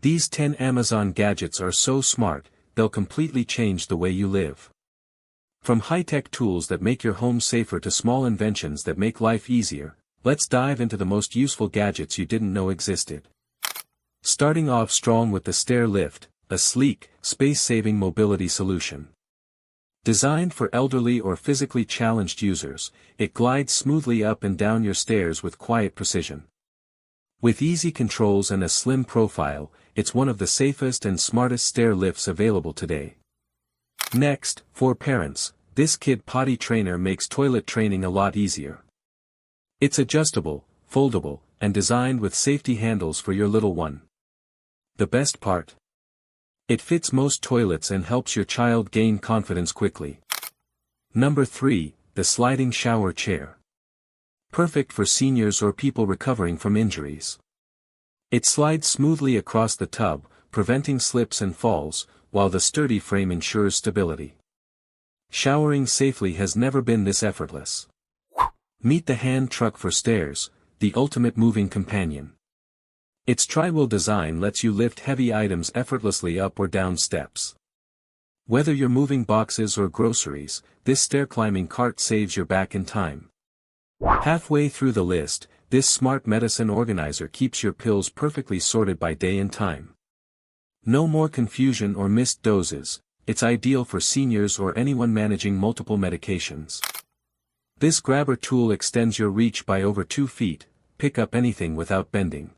These 10 Amazon gadgets are so smart, they'll completely change the way you live. From high-tech tools that make your home safer to small inventions that make life easier, let's dive into the most useful gadgets you didn't know existed. Starting off strong with the Stair Lift, a sleek, space-saving mobility solution. Designed for elderly or physically challenged users, it glides smoothly up and down your stairs with quiet precision. With easy controls and a slim profile, it's one of the safest and smartest stair lifts available today. Next, for parents, this Kid Potty Trainer makes toilet training a lot easier. It's adjustable, foldable, and designed with safety handles for your little one. The best part? It fits most toilets and helps your child gain confidence quickly. Number 3, the Sliding Shower Chair. Perfect for seniors or people recovering from injuries. It slides smoothly across the tub, preventing slips and falls, while the sturdy frame ensures stability. Showering safely has never been this effortless. Meet the hand truck for stairs, the ultimate moving companion. Its tri-wheel design lets you lift heavy items effortlessly up or down steps. Whether you're moving boxes or groceries, this stair-climbing cart saves your back and time. Halfway through the list, this smart medicine organizer keeps your pills perfectly sorted by day and time. No more confusion or missed doses, it's ideal for seniors or anyone managing multiple medications. This grabber tool extends your reach by over 2 feet, pick up anything without bending.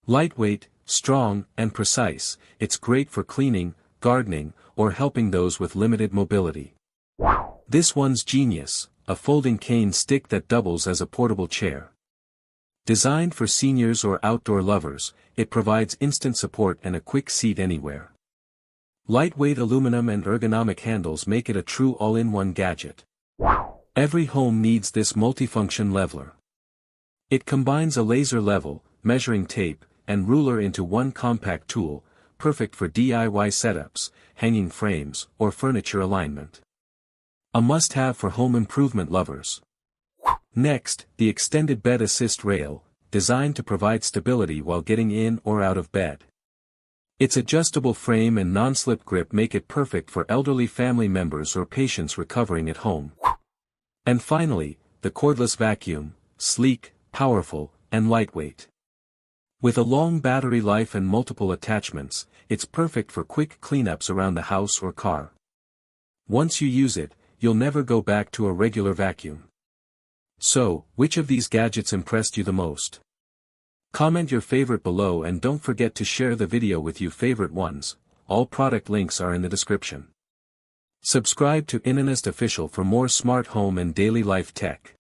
Lightweight, strong, and precise, it's great for cleaning, gardening, or helping those with limited mobility. This one's genius, a folding cane stick that doubles as a portable chair. Designed for seniors or outdoor lovers, it provides instant support and a quick seat anywhere. Lightweight aluminum and ergonomic handles make it a true all-in-one gadget. Every home needs this multifunction leveler. It combines a laser level, measuring tape, and ruler into one compact tool, perfect for DIY setups, hanging frames, or furniture alignment. A must-have for home improvement lovers. Next, the extended bed assist rail, designed to provide stability while getting in or out of bed. Its adjustable frame and non-slip grip make it perfect for elderly family members or patients recovering at home. And finally, the cordless vacuum, sleek, powerful, and lightweight. With a long battery life and multiple attachments, it's perfect for quick cleanups around the house or car. Once you use it, you'll never go back to a regular vacuum. So, which of these gadgets impressed you the most? Comment your favorite below and don't forget to share the video with your favorite ones. All product links are in the description. Subscribe to Inanest Official for more smart home and daily life tech.